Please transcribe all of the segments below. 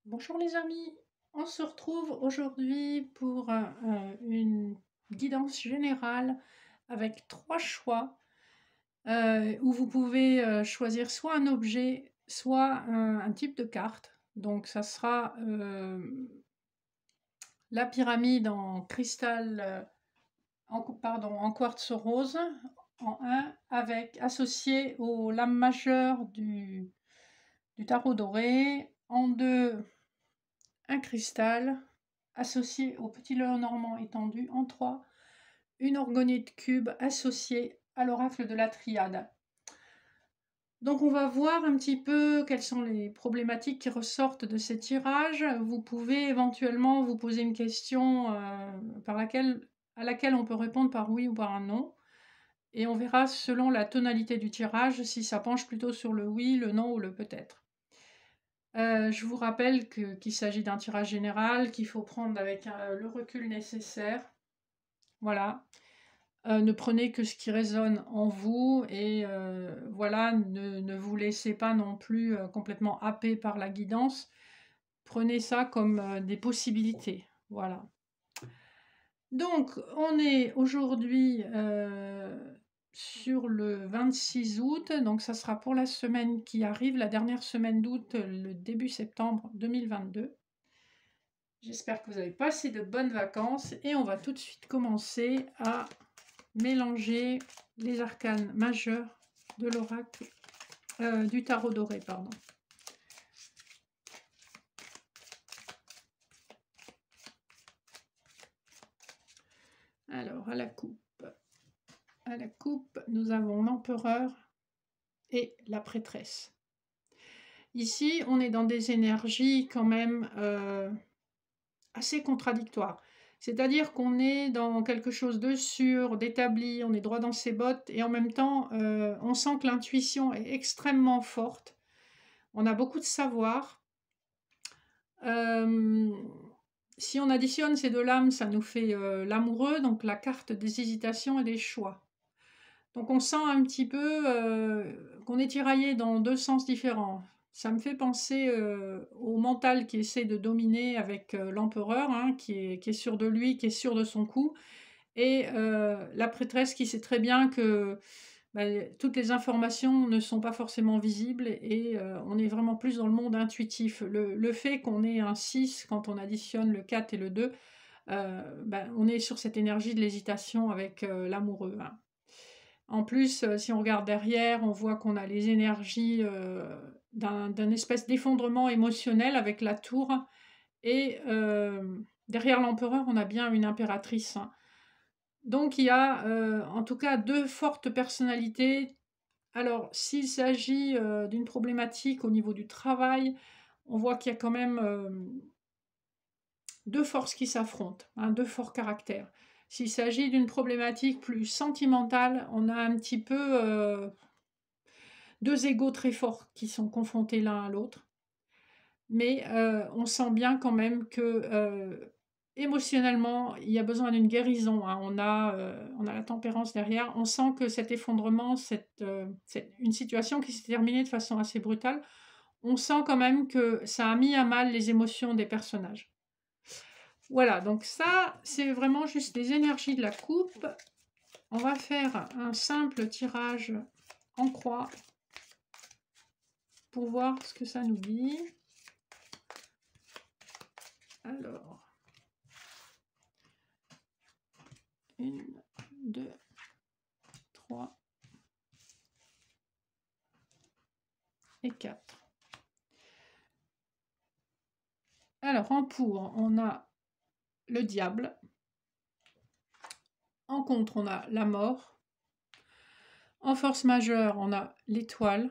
Bonjour les amis, on se retrouve aujourd'hui pour une guidance générale avec 3 choix où vous pouvez choisir soit un objet, soit un type de carte. Donc ça sera la pyramide en cristal, en quartz rose en 1 avec associé aux lames majeures du tarot doré, en 2 un cristal associé au petit Lenormand étendu, en 3 une orgonite cube associée à l'oracle de la Triade. Donc on va voir un petit peu quelles sont les problématiques qui ressortent de ces tirages. Vous pouvez éventuellement vous poser une question à laquelle on peut répondre par oui ou par un non. Et on verra selon la tonalité du tirage si ça penche plutôt sur le oui, le non ou le peut-être. Je vous rappelle qu'il s'agit d'un tirage général, qu'il faut prendre avec le recul nécessaire. Voilà. Ne prenez que ce qui résonne en vous et voilà, ne vous laissez pas non plus complètement happer par la guidance. Prenez ça comme des possibilités. Voilà. Donc, on est aujourd'hui sur le 26 août, donc ça sera pour la semaine qui arrive, la dernière semaine d'août, le début septembre 2022. J'espère que vous avez passé de bonnes vacances et on va tout de suite commencer à mélanger les arcanes majeurs de l'oracle du tarot doré, pardon. Alors, à la coupe, nous avons l'empereur et la prêtresse. Ici, on est dans des énergies quand même assez contradictoires. C'est-à-dire qu'on est dans quelque chose de sûr, d'établi, on est droit dans ses bottes, et en même temps, on sent que l'intuition est extrêmement forte. On a beaucoup de savoir. Si on additionne ces deux lames, ça nous fait l'amoureux, donc la carte des hésitations et des choix. Donc on sent un petit peu qu'on est tiraillé dans deux sens différents. Ça me fait penser au mental qui essaie de dominer avec l'empereur, hein, qui est sûr de lui, qui est sûr de son coup, et la prêtresse qui sait très bien que toutes les informations ne sont pas forcément visibles et on est vraiment plus dans le monde intuitif. Le fait qu'on ait un 6 quand on additionne le 4 et le 2, on est sur cette énergie de l'hésitation avec l'amoureux, hein. En plus, si on regarde derrière, on voit qu'on a les énergies d'un espèce d'effondrement émotionnel avec la tour. Et derrière l'empereur, on a bien une impératrice, hein. Donc il y a en tout cas deux fortes personnalités. Alors, s'il s'agit d'une problématique au niveau du travail, on voit qu'il y a quand même deux forces qui s'affrontent, hein, deux forts caractères. S'il s'agit d'une problématique plus sentimentale, on a un petit peu deux égos très forts qui sont confrontés l'un à l'autre. Mais on sent bien quand même que émotionnellement, il y a besoin d'une guérison, hein. On a la tempérance derrière. On sent que cet effondrement, c'est une situation qui s'est terminée de façon assez brutale. On sent quand même que ça a mis à mal les émotions des personnages. Voilà, donc ça, c'est vraiment juste les énergies de la coupe. On va faire un simple tirage en croix pour voir ce que ça nous dit. Alors, 1, 2, 3 et 4. Alors, en pour, on a le diable. En contre, on a la mort. En force majeure, on a l'étoile.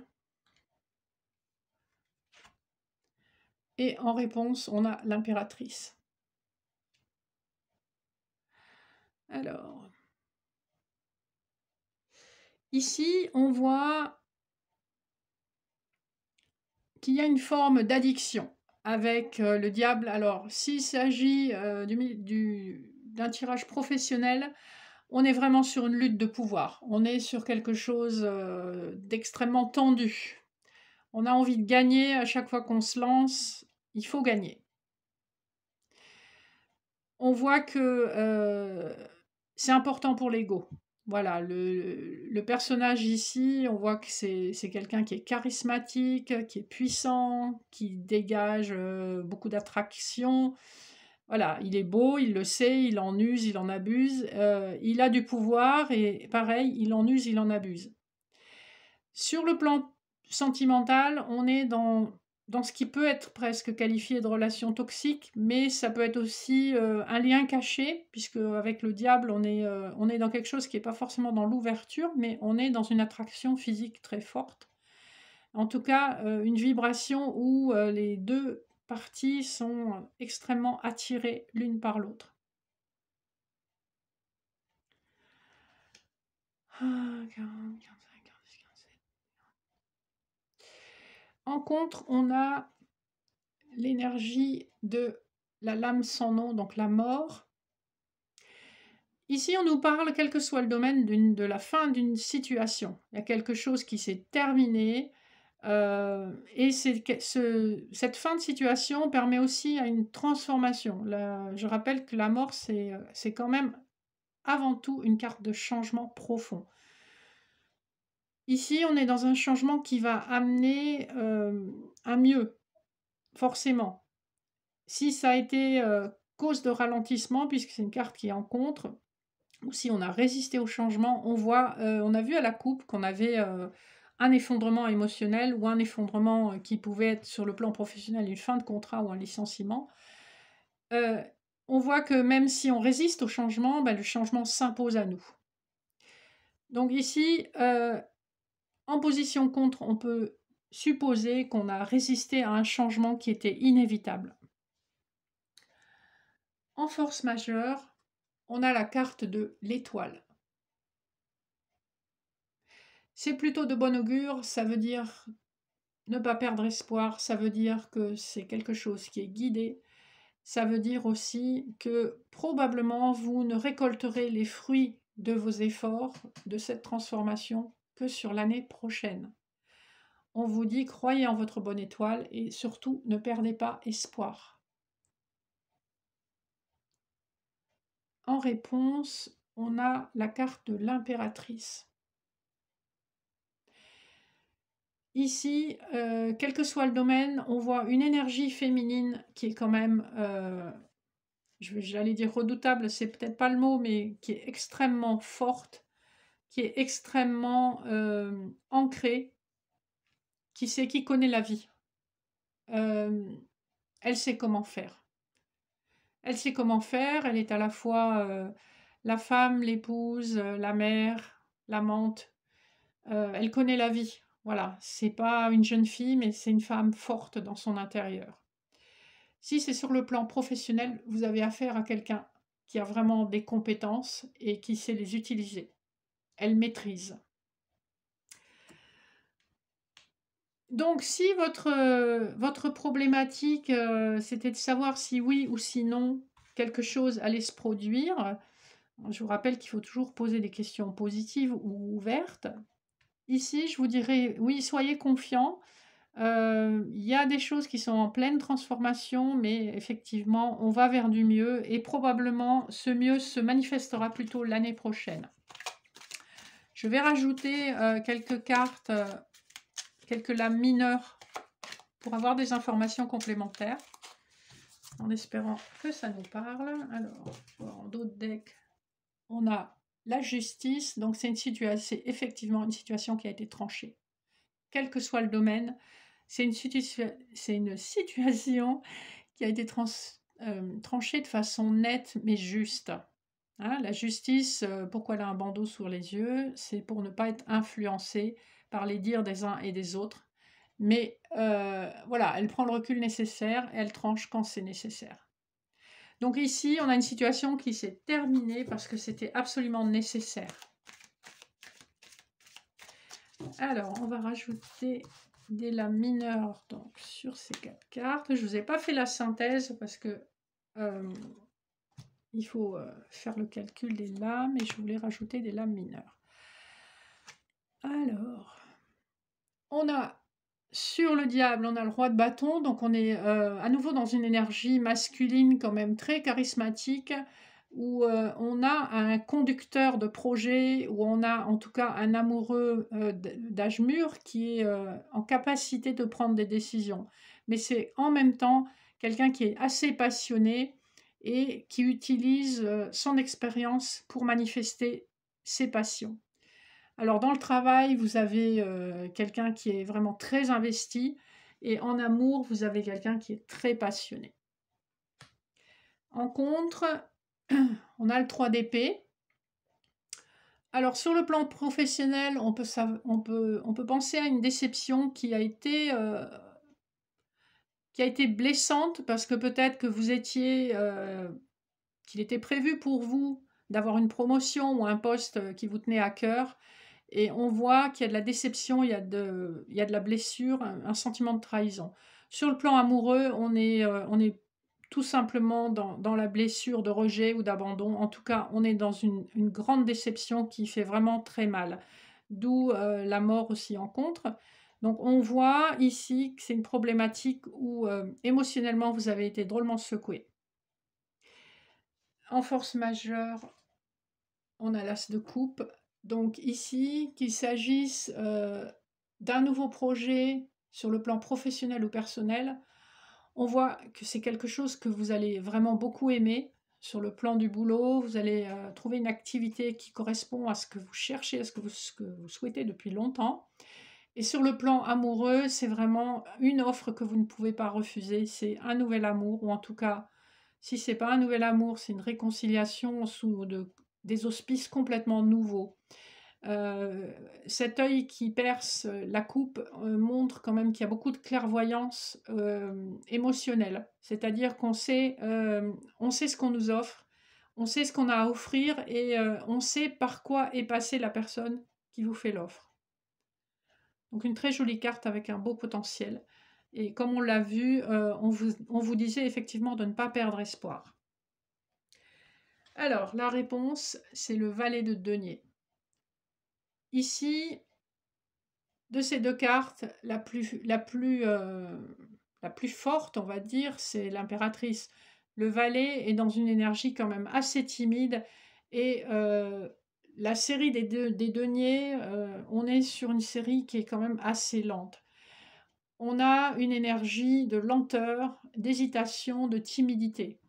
Et en réponse, on a l'impératrice. Alors, ici, on voit qu'il y a une forme d'addiction avec le diable. Alors, s'il s'agit d'un tirage professionnel, on est vraiment sur une lutte de pouvoir. On est sur quelque chose d'extrêmement tendu. On a envie de gagner à chaque fois qu'on se lance. il faut gagner. On voit que c'est important pour l'ego. Voilà, le personnage ici, on voit que c'est quelqu'un qui est charismatique, qui est puissant, qui dégage beaucoup d'attraction. Voilà, il est beau, il le sait, il en use, il en abuse. Il a du pouvoir et pareil, il en use, il en abuse. Sur le plan sentimental, on est dans ce qui peut être presque qualifié de relation toxique, mais ça peut être aussi un lien caché, puisque avec le diable, on est dans quelque chose qui n'est pas forcément dans l'ouverture, mais on est dans une attraction physique très forte. En tout cas, une vibration où les deux parties sont extrêmement attirées l'une par l'autre. Ah, 40, 45, 46, 47. En contre, on a l'énergie de la lame sans nom, donc la mort. Ici, on nous parle, quel que soit le domaine, de la fin d'une situation. Il y a quelque chose qui s'est terminé, et cette fin de situation permet aussi à une transformation. Je rappelle que la mort, c'est quand même avant tout une carte de changement profond. Ici, on est dans un changement qui va amener un mieux, forcément. Si ça a été cause de ralentissement, puisque c'est une carte qui est en contre, ou si on a résisté au changement, on a vu à la coupe qu'on avait un effondrement émotionnel ou un effondrement qui pouvait être sur le plan professionnel une fin de contrat ou un licenciement. On voit que même si on résiste au changement, le changement s'impose à nous. Donc ici, en position contre, on peut supposer qu'on a résisté à un changement qui était inévitable. En force majeure, on a la carte de l'étoile. C'est plutôt de bon augure, ça veut dire ne pas perdre espoir, ça veut dire que c'est quelque chose qui est guidé, ça veut dire aussi que probablement vous ne récolterez les fruits de vos efforts, de cette transformation, que sur l'année prochaine. On vous dit croyez en votre bonne étoile et surtout ne perdez pas espoir. En réponse, on a la carte de l'impératrice. Ici, quel que soit le domaine, on voit une énergie féminine qui est quand même, j'allais dire redoutable, c'est peut-être pas le mot, mais qui est extrêmement forte, qui est extrêmement ancrée, qui connaît la vie. Elle sait comment faire. Elle sait comment faire, elle est à la fois la femme, l'épouse, la mère, l'amante. Elle connaît la vie. Voilà, c'est pas une jeune fille, mais c'est une femme forte dans son intérieur. Si c'est sur le plan professionnel, vous avez affaire à quelqu'un qui a vraiment des compétences et qui sait les utiliser. Elle maîtrise. Donc, si votre problématique, c'était de savoir si oui ou si non quelque chose allait se produire, je vous rappelle qu'il faut toujours poser des questions positives ou ouvertes. Ici, je vous dirais, oui, soyez confiants. Il y a des choses qui sont en pleine transformation, mais effectivement, on va vers du mieux et probablement ce mieux se manifestera plutôt l'année prochaine. Je vais rajouter quelques cartes, quelques lames mineures pour avoir des informations complémentaires, en espérant que ça nous parle. Alors, en d'autres decks, on a la justice, donc c'est effectivement une situation qui a été tranchée. Quel que soit le domaine, c'est une situation qui a été tranchée de façon nette mais juste. Hein, la justice, pourquoi elle a un bandeau sur les yeux? C'est pour ne pas être influencée par les dires des uns et des autres. Mais voilà, elle prend le recul nécessaire et elle tranche quand c'est nécessaire. Donc ici, on a une situation qui s'est terminée parce que c'était absolument nécessaire. Alors, on va rajouter des lames mineures donc, sur ces 4 cartes. Je ne vous ai pas fait la synthèse parce que il faut faire le calcul des lames et je voulais rajouter des lames mineures. Alors, on a sur le diable, on a le roi de bâton, donc on est à nouveau dans une énergie masculine quand même très charismatique, où on a un conducteur de projet, où on a en tout cas un amoureux d'âge mûr qui est en capacité de prendre des décisions. Mais c'est en même temps quelqu'un qui est assez passionné et qui utilise son expérience pour manifester ses passions. Alors dans le travail, vous avez quelqu'un qui est vraiment très investi et en amour, vous avez quelqu'un qui est très passionné. En contre, on a le 3 d'épée. Alors sur le plan professionnel, on peut penser à une déception qui a été blessante parce que peut-être que vous étiez, qu'il était prévu pour vous d'avoir une promotion ou un poste qui vous tenait à cœur. Et on voit qu'il y a de la déception, il y a de la blessure, un sentiment de trahison. Sur le plan amoureux, on est tout simplement dans la blessure de rejet ou d'abandon. En tout cas, on est dans une grande déception qui fait vraiment très mal. D'où la mort aussi en contre. Donc on voit ici que c'est une problématique où émotionnellement vous avez été drôlement secoué. En force majeure, on a l'as de coupe. Donc ici, qu'il s'agisse d'un nouveau projet sur le plan professionnel ou personnel, on voit que c'est quelque chose que vous allez vraiment beaucoup aimer. Sur le plan du boulot, vous allez trouver une activité qui correspond à ce que vous cherchez, à ce que vous souhaitez depuis longtemps. Et sur le plan amoureux, c'est vraiment une offre que vous ne pouvez pas refuser. C'est un nouvel amour, ou en tout cas, si ce n'est pas un nouvel amour, c'est une réconciliation sous des auspices complètement nouveaux. Cet œil qui perce la coupe montre quand même qu'il y a beaucoup de clairvoyance émotionnelle. C'est-à-dire qu'on sait, on sait ce qu'on nous offre, on sait ce qu'on a à offrir et on sait par quoi est passée la personne qui vous fait l'offre. Donc une très jolie carte avec un beau potentiel. Et comme on l'a vu, on vous disait effectivement de ne pas perdre espoir. Alors, la réponse, c'est le valet de denier. Ici, de ces deux cartes, la plus forte, on va dire, c'est l'impératrice. Le valet est dans une énergie quand même assez timide et la série des deniers, on est sur une série qui est quand même assez lente. On a une énergie de lenteur, d'hésitation, de timidité.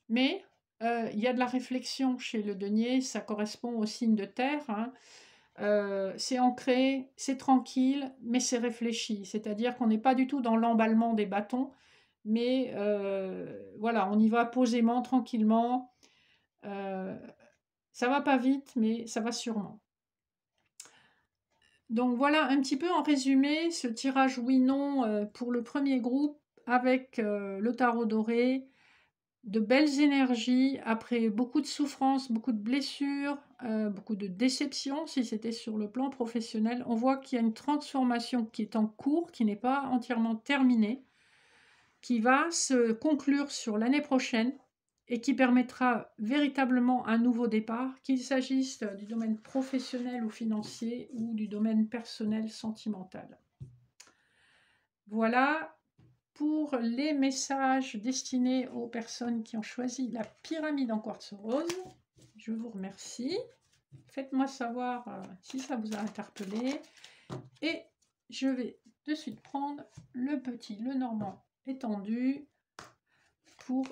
Mais il y a de la réflexion chez le denier, ça correspond au signe de terre, hein. C'est ancré, c'est tranquille, mais c'est réfléchi. C'est-à-dire qu'on n'est pas du tout dans l'emballement des bâtons, mais voilà, on y va posément, tranquillement. Ça va pas vite, mais ça va sûrement. Donc voilà un petit peu en résumé ce tirage oui-non pour le premier groupe avec le tarot doré. De belles énergies après beaucoup de souffrances, beaucoup de blessures, beaucoup de déceptions si c'était sur le plan professionnel. On voit qu'il y a une transformation qui est en cours, qui n'est pas entièrement terminée, qui va se conclure sur l'année prochaine et qui permettra véritablement un nouveau départ, qu'il s'agisse du domaine professionnel ou financier ou du domaine personnel sentimental. Voilà pour les messages destinés aux personnes qui ont choisi la pyramide en quartz rose. Je vous remercie. Faites-moi savoir si ça vous a interpellé. Et je vais de suite prendre le petit Lenormand étendu pour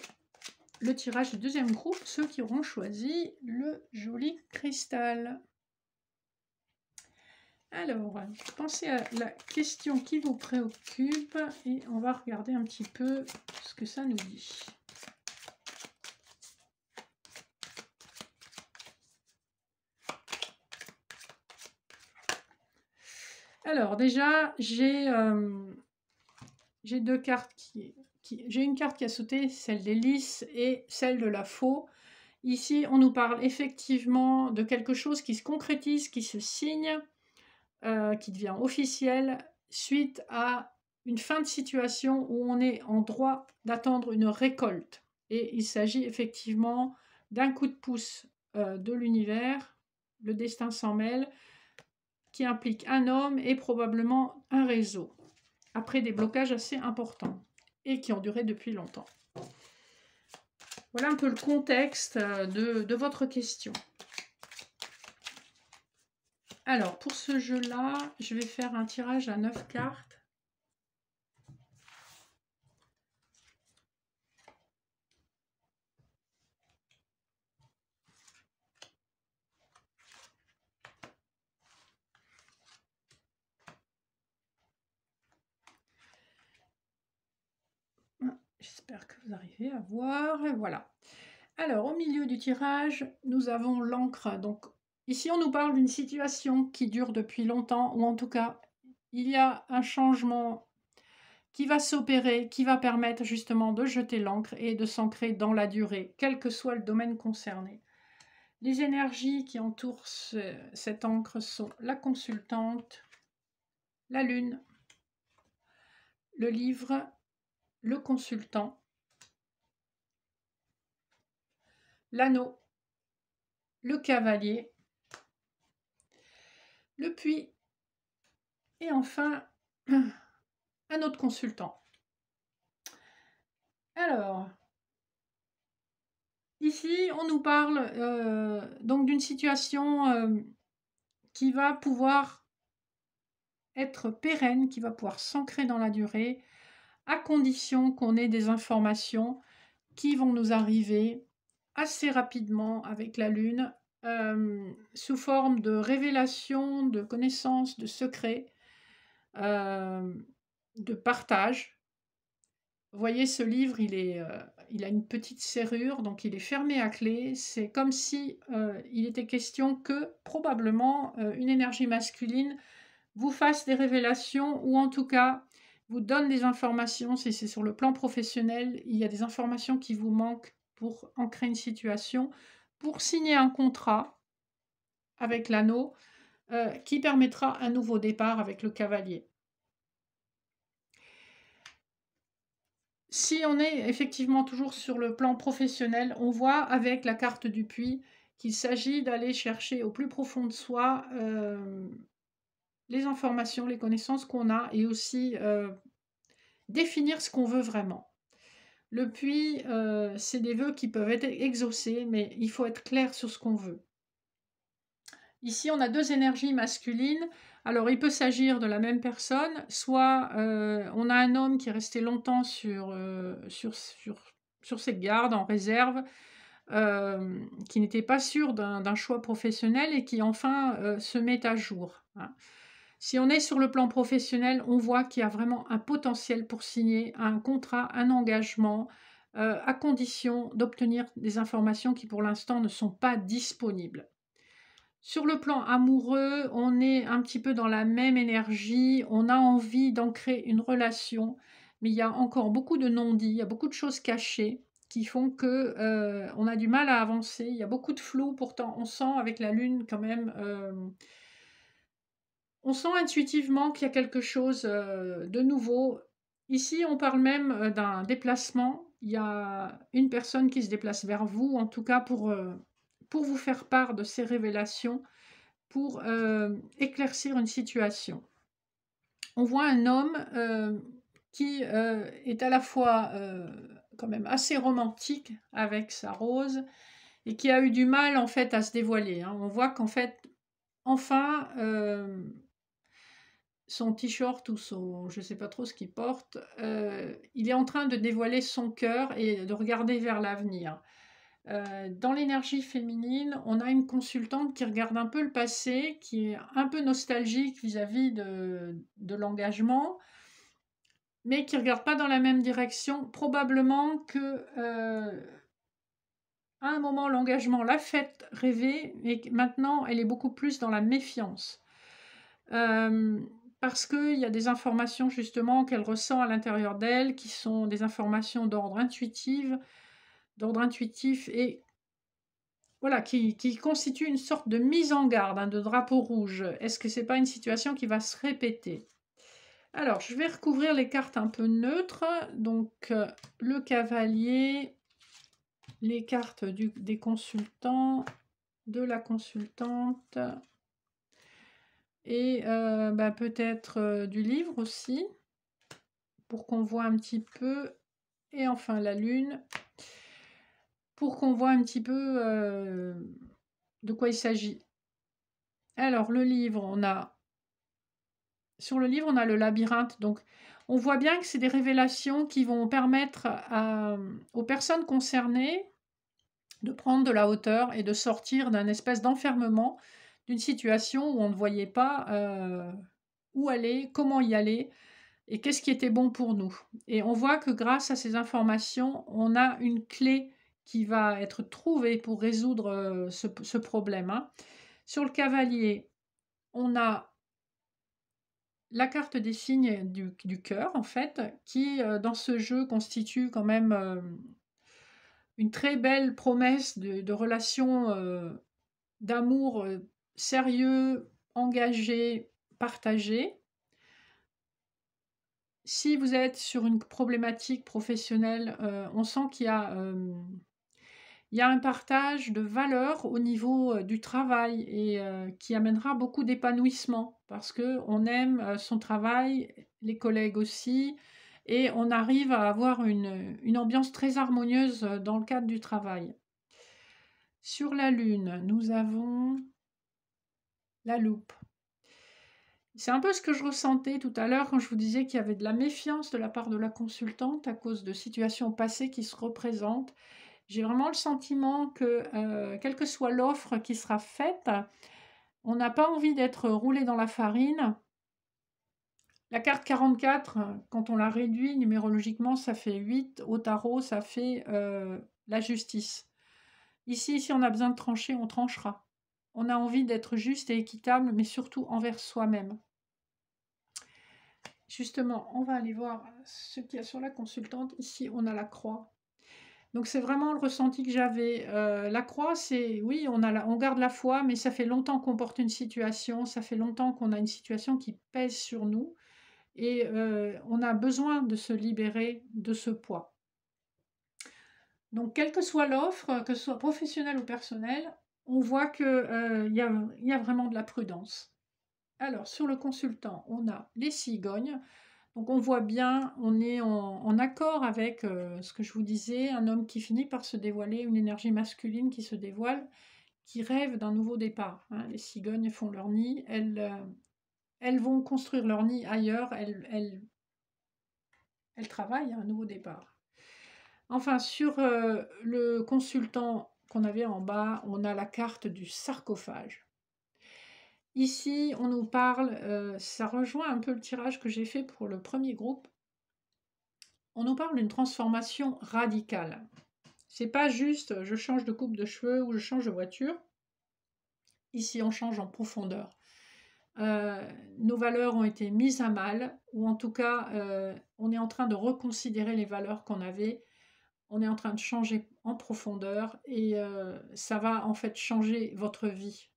le tirage du deuxième groupe, ceux qui auront choisi le joli cristal. Alors, pensez à la question qui vous préoccupe et on va regarder un petit peu ce que ça nous dit. Alors déjà, j'ai deux cartes j'ai une carte qui a sauté, celle des lys et celle de la faux. Ici, on nous parle effectivement de quelque chose qui se concrétise, qui se signe, qui devient officiel suite à une fin de situation où on est en droit d'attendre une récolte. Et il s'agit effectivement d'un coup de pouce de l'univers, le destin s'en mêle, qui implique un homme et probablement un réseau. après des blocages assez importants et qui ont duré depuis longtemps. Voilà un peu le contexte de votre question. Alors, pour ce jeu-là, je vais faire un tirage à 9 cartes. J'espère que vous arrivez à voir. Voilà. Alors, au milieu du tirage, nous avons l'encre. Donc, ici, on nous parle d'une situation qui dure depuis longtemps, ou en tout cas, il y a un changement qui va s'opérer, qui va permettre justement de jeter l'encre et de s'ancrer dans la durée, quel que soit le domaine concerné. Les énergies qui entourent cette encre sont la consultante, la lune, le livre, le consultant, l'anneau, le cavalier, le puits et enfin un autre consultant. Alors, ici, on nous parle donc d'une situation qui va pouvoir être pérenne, qui va pouvoir s'ancrer dans la durée, à condition qu'on ait des informations qui vont nous arriver assez rapidement avec la Lune, sous forme de révélations, de connaissances, de secrets, de partage. Vous voyez, ce livre, il a une petite serrure, donc il est fermé à clé. C'est comme si il était question que probablement une énergie masculine vous fasse des révélations ou en tout cas vous donne des informations. Si c'est sur le plan professionnel, il y a des informations qui vous manquent pour ancrer une situation, pour signer un contrat avec l'anneau qui permettra un nouveau départ avec le cavalier. Si on est effectivement toujours sur le plan professionnel, on voit avec la carte du puits qu'il s'agit d'aller chercher au plus profond de soi les informations, les connaissances qu'on a et aussi définir ce qu'on veut vraiment. Le puits, c'est des vœux qui peuvent être exaucés, mais il faut être clair sur ce qu'on veut. Ici, on a deux énergies masculines. Alors, il peut s'agir de la même personne, soit on a un homme qui est resté longtemps sur ses gardes, en réserve, qui n'était pas sûr d'un choix professionnel et qui enfin se met à jour. Hein. Si on est sur le plan professionnel, on voit qu'il y a vraiment un potentiel pour signer un contrat, un engagement, à condition d'obtenir des informations qui pour l'instant ne sont pas disponibles. Sur le plan amoureux, on est un petit peu dans la même énergie, on a envie d'ancrer une relation, mais il y a encore beaucoup de non-dits, il y a beaucoup de choses cachées qui font que on a du mal à avancer, il y a beaucoup de flou, pourtant on sent avec la lune quand même, on sent intuitivement qu'il y a quelque chose de nouveau. Ici, on parle même d'un déplacement, il y a une personne qui se déplace vers vous, en tout cas pour vous faire part de ces révélations, pour éclaircir une situation. On voit un homme qui est à la fois quand même assez romantique avec sa rose et qui a eu du mal en fait à se dévoiler. Hein. On voit qu'en fait, enfin, son t-shirt ou son, je ne sais pas trop ce qu'il porte, il est en train de dévoiler son cœur et de regarder vers l'avenir. Dans l'énergie féminine, on a une consultante qui regarde un peu le passé, qui est un peu nostalgique vis-à-vis de l'engagement, mais qui ne regarde pas dans la même direction. Probablement que à un moment, l'engagement l'a fait rêver, mais maintenant, elle est beaucoup plus dans la méfiance. Parce qu'il y a des informations justement qu'elle ressent à l'intérieur d'elle, qui sont des informations d'ordre intuitif et voilà, qui constitue une sorte de mise en garde, hein, de drapeau rouge. Est-ce que ce n'est pas une situation qui va se répéter? Alors, je vais recouvrir les cartes un peu neutres. Donc, le cavalier, les cartes des consultants, de la consultante et peut-être du livre aussi. pour qu'on voit un petit peu, et enfin la lune, pour qu'on voit un petit peu de quoi il s'agit. Alors le livre, sur le livre, on a le labyrinthe, donc on voit bien que c'est des révélations qui vont permettre aux personnes concernées de prendre de la hauteur et de sortir d'un espèce d'enfermement, d'une situation où on ne voyait pas où aller, comment y aller et qu'est-ce qui était bon pour nous. Et on voit que grâce à ces informations, on a une clé qui va être trouvée pour résoudre ce problème, hein. Sur le cavalier, on a la carte des signes du cœur, en fait, qui, dans ce jeu, constitue quand même une très belle promesse de relation, d'amour sérieux, engagé, partagé. Si vous êtes sur une problématique professionnelle, on sent il y a un partage de valeurs au niveau du travail et qui amènera beaucoup d'épanouissement parce qu'on aime son travail, les collègues aussi, et on arrive à avoir une ambiance très harmonieuse dans le cadre du travail. Sur la Lune, nous avons la loupe. C'est un peu ce que je ressentais tout à l'heure quand je vous disais qu'il y avait de la méfiance de la part de la consultante à cause de situations passées qui se représentent. J'ai vraiment le sentiment que, quelle que soit l'offre qui sera faite, on n'a pas envie d'être roulé dans la farine. La carte 44, quand on la réduit numérologiquement, ça fait 8. Au tarot, ça fait la justice. Ici, si on a besoin de trancher, on tranchera. On a envie d'être juste et équitable, mais surtout envers soi-même. Justement, on va aller voir ce qu'il y a sur la consultante. Ici, on a la croix. Donc c'est vraiment le ressenti que j'avais. La croix, c'est oui, on garde la foi, mais ça fait longtemps qu'on porte une situation, ça fait longtemps qu'on a une situation qui pèse sur nous et on a besoin de se libérer de ce poids. Donc quelle que soit l'offre, que ce soit professionnelle ou personnelle, on voit qu'il y a vraiment de la prudence. Alors sur le consultant, on a les cigognes. Donc on voit bien, on est en accord avec ce que je vous disais, un homme qui finit par se dévoiler, une énergie masculine qui se dévoile, qui rêve d'un nouveau départ, hein. Les cigognes font leur nid, elles vont construire leur nid ailleurs, elles travaillent à un nouveau départ. Enfin, sur le consultant qu'on avait en bas, on a la carte du sarcophage. Ici, on nous parle, ça rejoint un peu le tirage que j'ai fait pour le premier groupe. On nous parle d'une transformation radicale. C'est pas juste je change de coupe de cheveux ou je change de voiture. Ici, on change en profondeur. Nos valeurs ont été mises à mal, ou en tout cas, on est en train de reconsidérer les valeurs qu'on avait. On est en train de changer en profondeur et ça va en fait changer votre vie.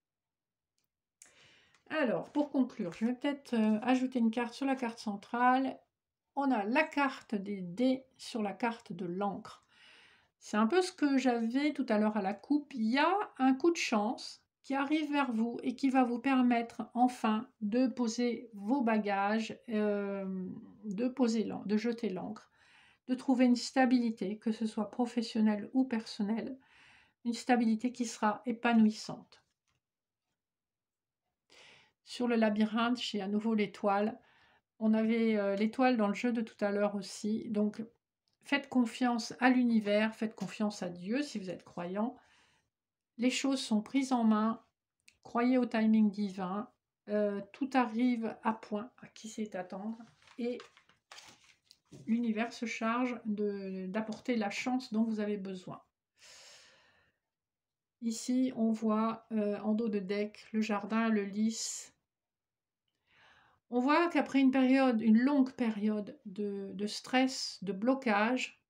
Alors, pour conclure, je vais peut-être ajouter une carte sur la carte centrale. On a la carte des dés sur la carte de l'encre. C'est un peu ce que j'avais tout à l'heure à la coupe. Il y a un coup de chance qui arrive vers vous et qui va vous permettre enfin de poser vos bagages, de jeter l'encre, de trouver une stabilité, que ce soit professionnelle ou personnelle, une stabilité qui sera épanouissante. Sur le labyrinthe, j'ai à nouveau l'étoile. On avait l'étoile dans le jeu de tout à l'heure aussi. Donc, faites confiance à l'univers, faites confiance à Dieu si vous êtes croyant. Les choses sont prises en main. Croyez au timing divin. Tout arrive à point, à qui sait attendre. Et l'univers se charge d'apporter la chance dont vous avez besoin. Ici, on voit en dos de deck le jardin, le lys. On voit qu'après une longue période de stress, de blocage,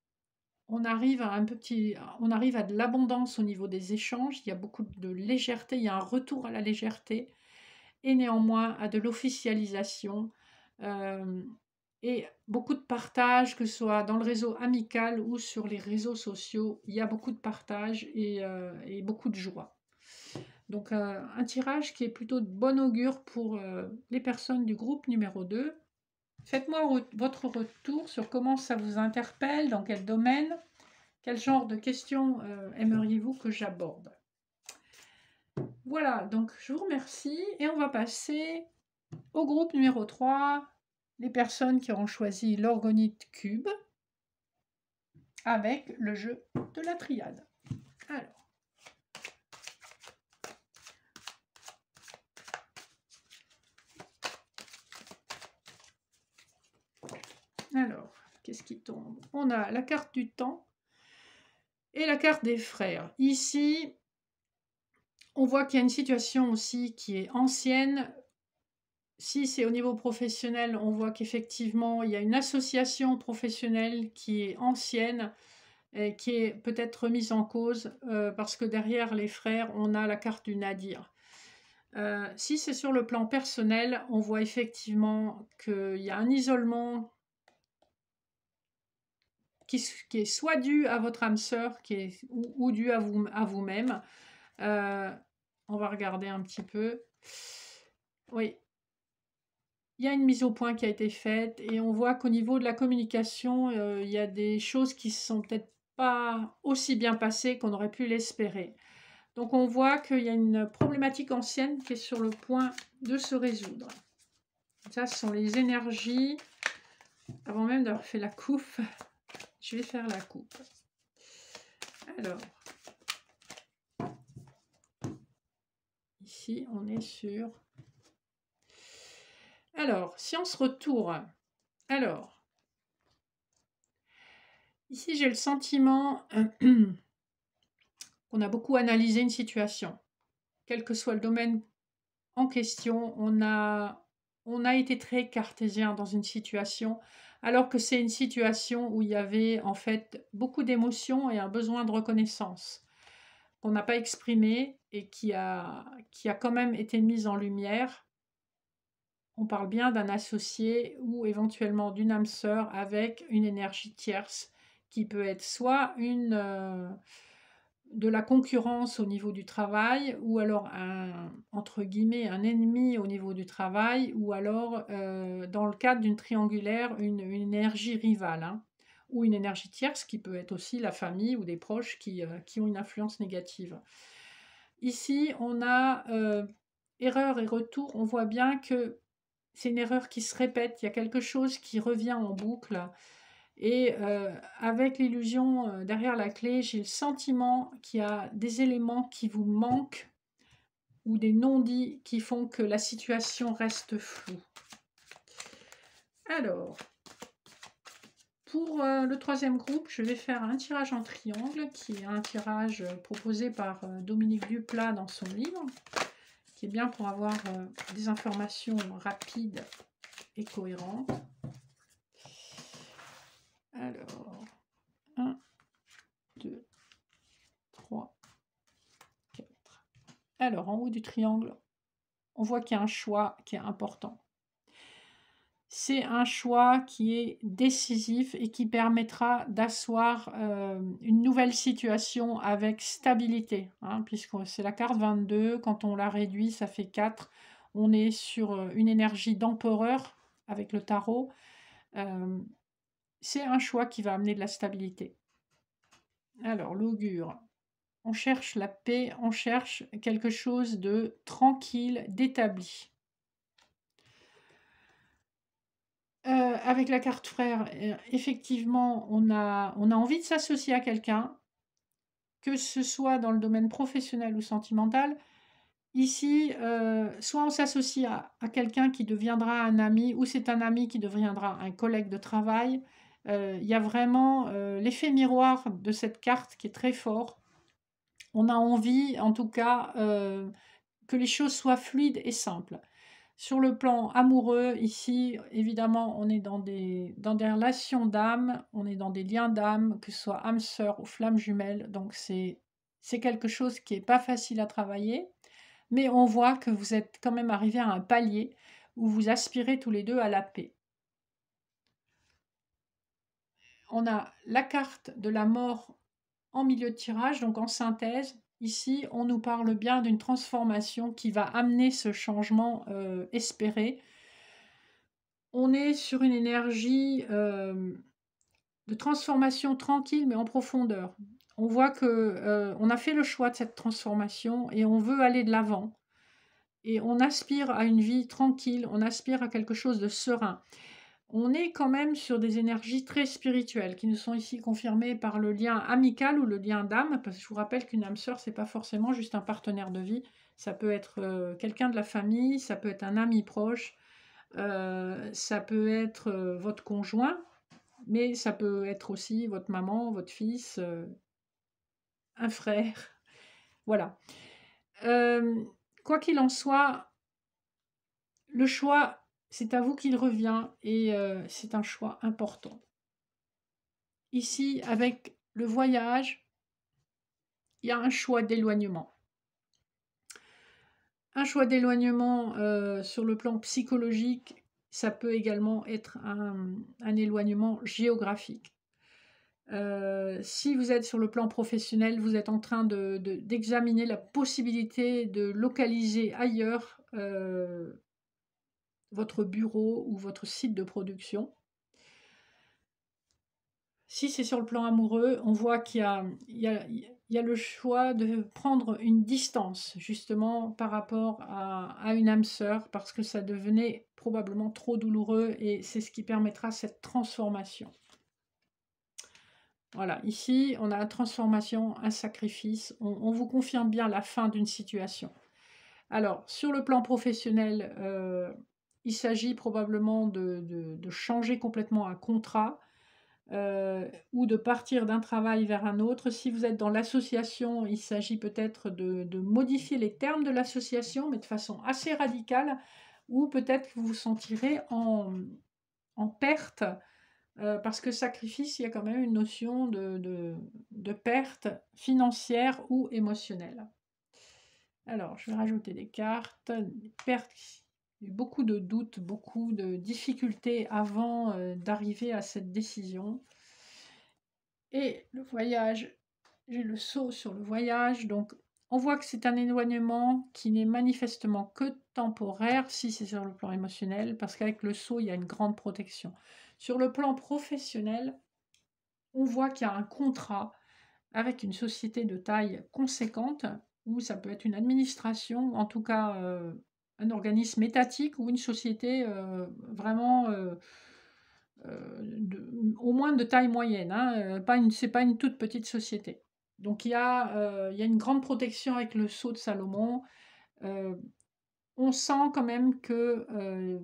on arrive à de l'abondance au niveau des échanges. Il y a beaucoup de légèreté, il y a un retour à la légèreté et néanmoins à de l'officialisation et beaucoup de partage, que ce soit dans le réseau amical ou sur les réseaux sociaux. Il y a beaucoup de partage et beaucoup de joie. Donc un tirage qui est plutôt de bon augure pour les personnes du groupe numéro 2. Faites-moi votre retour sur comment ça vous interpelle, dans quel domaine, quel genre de questions aimeriez-vous que j'aborde. Voilà, donc je vous remercie et on va passer au groupe numéro 3, les personnes qui auront choisi l'orgonite cube avec le jeu de la triade. Alors, qu'est-ce qui tombe? On a la carte du temps et la carte des frères. Ici, on voit qu'il y a une situation aussi qui est ancienne. Si c'est au niveau professionnel, on voit qu'effectivement, il y a une association professionnelle qui est ancienne et qui est peut-être remise en cause parce que derrière les frères, on a la carte du nadir. Si c'est sur le plan personnel, on voit effectivement qu'il y a un isolement qui est soit dû à votre âme sœur ou dû à vous-même. On va regarder un petit peu. Oui. Il y a une mise au point qui a été faite et on voit qu'au niveau de la communication, il y a des choses qui ne sont peut-être pas aussi bien passées qu'on aurait pu l'espérer. Donc on voit qu'il y a une problématique ancienne qui est sur le point de se résoudre. Ça, ce sont les énergies. Avant même d'avoir fait la coupe, je vais faire la coupe. Alors, ici, on est sur... Alors, si on se retourne, alors, ici j'ai le sentiment qu'on a beaucoup analysé une situation. Quel que soit le domaine en question, on a été très cartésien dans une situation, alors que c'est une situation où il y avait en fait beaucoup d'émotions et un besoin de reconnaissance qu'on n'a pas exprimé et qui a quand même été mise en lumière. On parle bien d'un associé ou éventuellement d'une âme sœur avec une énergie tierce qui peut être soit de la concurrence au niveau du travail ou alors entre guillemets un ennemi au niveau du travail ou alors dans le cadre d'une triangulaire une énergie rivale hein, ou une énergie tierce qui peut être aussi la famille ou des proches qui ont une influence négative. Ici on a erreur et retour, on voit bien que c'est une erreur qui se répète, il y a quelque chose qui revient en boucle. Et avec l'illusion derrière la clé, j'ai le sentiment qu'il y a des éléments qui vous manquent ou des non-dits qui font que la situation reste floue. Alors, pour le troisième groupe, je vais faire un tirage en triangle, qui est un tirage proposé par Dominique Duplat dans son livre, qui est bien pour avoir des informations rapides et cohérentes. Alors, 1, 2, 3, 4. Alors, en haut du triangle, on voit qu'il y a un choix qui est important. C'est un choix qui est décisif et qui permettra d'asseoir une nouvelle situation avec stabilité, hein, puisque c'est la carte 22, quand on la réduit, ça fait 4. On est sur une énergie d'empereur avec le tarot. C'est un choix qui va amener de la stabilité. Alors, l'augure. On cherche la paix, on cherche quelque chose de tranquille, d'établi. Avec la carte frère, effectivement, on a envie de s'associer à quelqu'un, que ce soit dans le domaine professionnel ou sentimental. Ici, soit on s'associe à quelqu'un qui deviendra un ami, ou c'est un ami qui deviendra un collègue de travail. Il y a vraiment l'effet miroir de cette carte qui est très fort. On a envie, en tout cas, que les choses soient fluides et simples. Sur le plan amoureux, ici, évidemment, on est dans des relations d'âme, on est dans des liens d'âme, que ce soit âme sœur ou flamme jumelle. Donc, c'est quelque chose qui n'est pas facile à travailler, mais on voit que vous êtes quand même arrivés à un palier où vous aspirez tous les deux à la paix. On a la carte de la mort en milieu de tirage, donc en synthèse. Ici, on nous parle bien d'une transformation qui va amener ce changement espéré. on est sur une énergie de transformation tranquille, mais en profondeur. On voit que on a fait le choix de cette transformation et on veut aller de l'avant. Et on aspire à une vie tranquille, on aspire à quelque chose de serein. On est quand même sur des énergies très spirituelles qui nous sont ici confirmées par le lien amical ou le lien d'âme, parce que je vous rappelle qu'une âme sœur, c'est pas forcément juste un partenaire de vie, ça peut être quelqu'un de la famille, ça peut être un ami proche, ça peut être votre conjoint, mais ça peut être aussi votre maman, votre fils, un frère, voilà. Quoi qu'il en soit, le choix, c'est à vous qu'il revient et c'est un choix important. Ici, avec le voyage, il y a un choix d'éloignement. Un choix d'éloignement sur le plan psychologique, ça peut également être un éloignement géographique. Si vous êtes sur le plan professionnel, vous êtes en train d'examiner la possibilité de localiser ailleurs votre bureau ou votre site de production. Si c'est sur le plan amoureux, on voit qu'il y a le choix de prendre une distance, justement, par rapport à une âme sœur, parce que ça devenait probablement trop douloureux et c'est ce qui permettra cette transformation. Voilà, ici, on a la transformation, un sacrifice. On vous confirme bien la fin d'une situation. Alors, sur le plan professionnel, il s'agit probablement de changer complètement un contrat ou de partir d'un travail vers un autre. Si vous êtes dans l'association, il s'agit peut-être de modifier les termes de l'association, mais de façon assez radicale, ou peut-être que vous vous sentirez en perte, parce que sacrifice, il y a quand même une notion de perte financière ou émotionnelle. Alors, je vais rajouter des cartes. Des pertes, il y a eu beaucoup de doutes, beaucoup de difficultés avant d'arriver à cette décision. Et le voyage, j'ai le saut sur le voyage, donc on voit que c'est un éloignement qui n'est manifestement que temporaire si c'est sur le plan émotionnel, parce qu'avec le saut, il y a une grande protection. Sur le plan professionnel, on voit qu'il y a un contrat avec une société de taille conséquente, ou ça peut être une administration, en tout cas un organisme étatique ou une société vraiment au moins de taille moyenne, hein, c'est pas une toute petite société. Donc il y a une grande protection avec le sceau de Salomon. On sent quand même que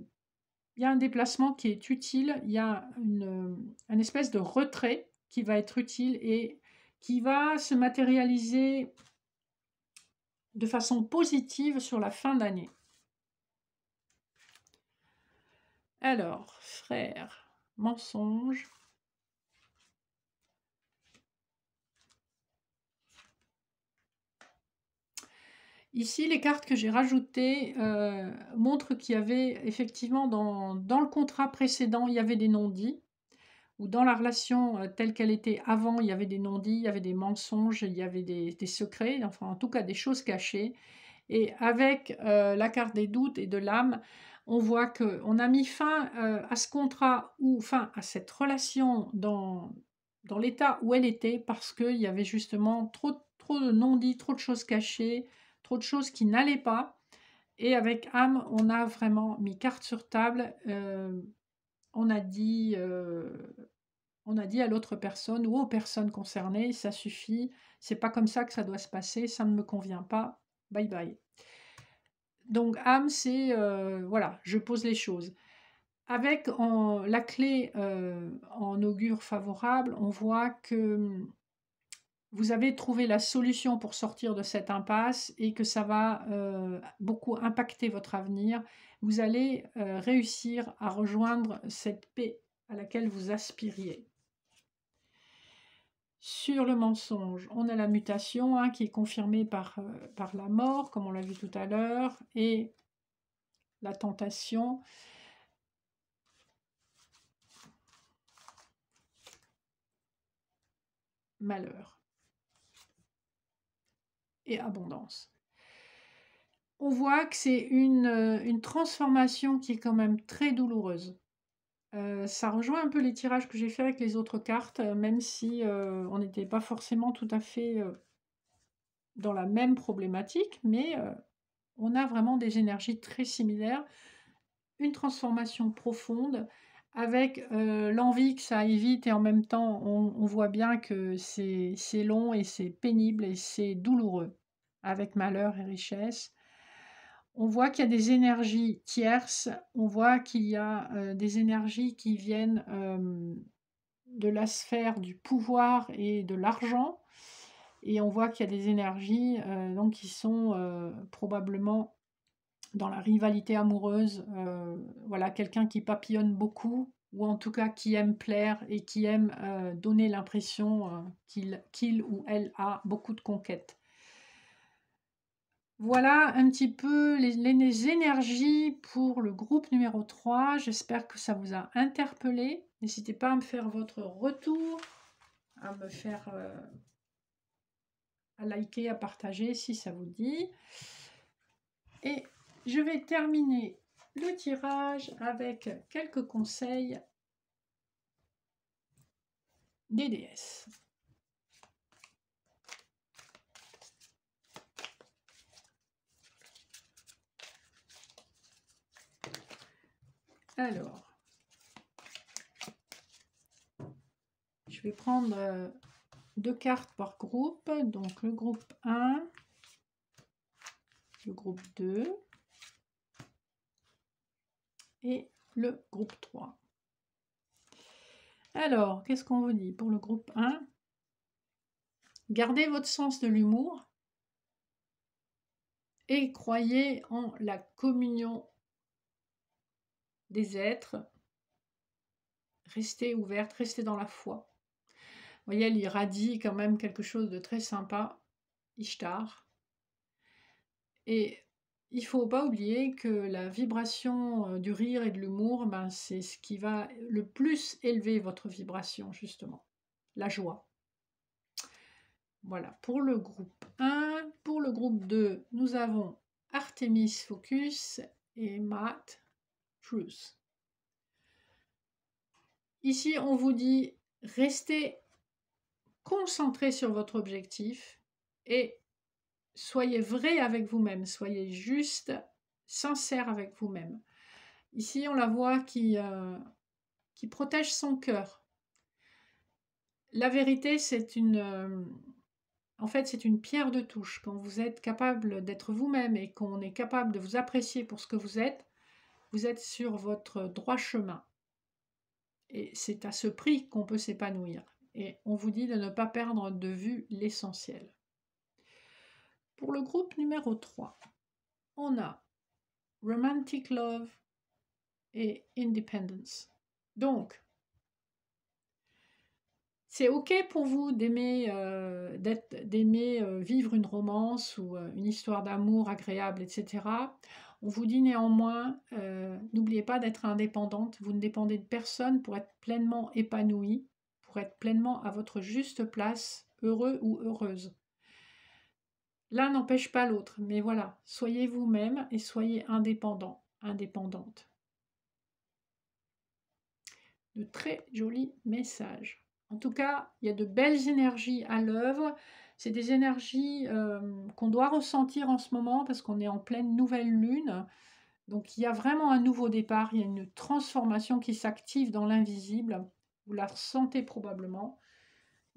il y a un déplacement qui est utile, il y a un espèce de retrait qui va être utile et qui va se matérialiser de façon positive sur la fin d'année. Alors, frère, mensonge. Ici, les cartes que j'ai rajoutées montrent qu'il y avait effectivement dans le contrat précédent, il y avait des non-dits, ou dans la relation telle qu'elle était avant, il y avait des non-dits, il y avait des mensonges, il y avait des secrets, enfin en tout cas des choses cachées. Et avec la carte des doutes et de l'âme, on voit qu'on a mis fin à ce contrat ou fin à cette relation dans l'état où elle était parce qu'il y avait justement trop de non-dits, trop de choses cachées, trop de choses qui n'allaient pas. Et avec âme, on a vraiment mis carte sur table. On a dit à l'autre personne ou aux personnes concernées, ça suffit, c'est pas comme ça que ça doit se passer, ça ne me convient pas, bye bye. Donc âme, c'est voilà, je pose les choses. Avec la clé en augure favorable, on voit que vous avez trouvé la solution pour sortir de cette impasse et que ça va beaucoup impacter votre avenir. Vous allez réussir à rejoindre cette paix à laquelle vous aspiriez. Sur le mensonge, on a la mutation hein, qui est confirmée par la mort, comme on l'a vu tout à l'heure, et la tentation. Malheur et abondance. On voit que c'est une transformation qui est quand même très douloureuse. Ça rejoint un peu les tirages que j'ai fait avec les autres cartes, même si, on n'était pas forcément tout à fait, dans la même problématique, mais, on a vraiment des énergies très similaires. Une transformation profonde avec, l'envie que ça aille vite et en même temps on voit bien que c'est long et c'est pénible et c'est douloureux, avec malheur et richesse. On voit qu'il y a des énergies tierces, on voit qu'il y a, des énergies qui viennent, de la sphère du pouvoir et de l'argent et on voit qu'il y a des énergies, donc qui sont, probablement dans la rivalité amoureuse, voilà, quelqu'un qui papillonne beaucoup ou en tout cas qui aime plaire et qui aime, donner l'impression, qu'il ou elle a beaucoup de conquêtes. Voilà un petit peu les énergies pour le groupe numéro 3. J'espère que ça vous a interpellé. N'hésitez pas à me faire votre retour, à me faire, à liker, à partager si ça vous dit. Et je vais terminer le tirage avec quelques conseils des déesses. Alors, je vais prendre 2 cartes par groupe, donc le groupe 1, le groupe 2 et le groupe 3. Alors, qu'est-ce qu'on vous dit pour le groupe 1? Gardez votre sens de l'humour et croyez en la communion des êtres. Restez ouverte, restez dans la foi. Vous voyez, elle irradie quand même quelque chose de très sympa, Ishtar. Et il ne faut pas oublier que la vibration du rire et de l'humour, ben, c'est ce qui va le plus élever votre vibration, justement. La joie. Voilà, pour le groupe 1. Pour le groupe 2, nous avons Artemis Focus et Matt Truth. Ici, on vous dit, restez concentré sur votre objectif et soyez vrai avec vous-même, soyez juste, sincère avec vous-même. Ici, on la voit qui protège son cœur. La vérité, c'est en fait, c'est une pierre de touche. Quand vous êtes capable d'être vous-même et qu'on est capable de vous apprécier pour ce que vous êtes sur votre droit chemin. Et c'est à ce prix qu'on peut s'épanouir. Et on vous dit de ne pas perdre de vue l'essentiel. Pour le groupe numéro 3, on a Romantic Love et Independence. Donc, c'est OK pour vous d'aimer vivre une romance ou une histoire d'amour agréable, etc. On vous dit néanmoins, n'oubliez pas d'être indépendante. Vous ne dépendez de personne pour être pleinement épanouie, pour être pleinement à votre juste place, heureux ou heureuse. L'un n'empêche pas l'autre, mais voilà, soyez vous-même et soyez indépendant, indépendante. De très jolis messages. En tout cas, il y a de belles énergies à l'œuvre. C'est des énergies qu'on doit ressentir en ce moment parce qu'on est en pleine nouvelle lune. Donc il y a vraiment un nouveau départ, il y a une transformation qui s'active dans l'invisible. Vous la ressentez probablement.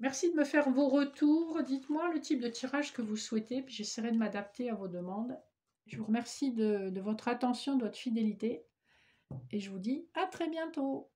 Merci de me faire vos retours. Dites-moi le type de tirage que vous souhaitez, puis j'essaierai de m'adapter à vos demandes. Je vous remercie de votre attention, de votre fidélité, et je vous dis à très bientôt.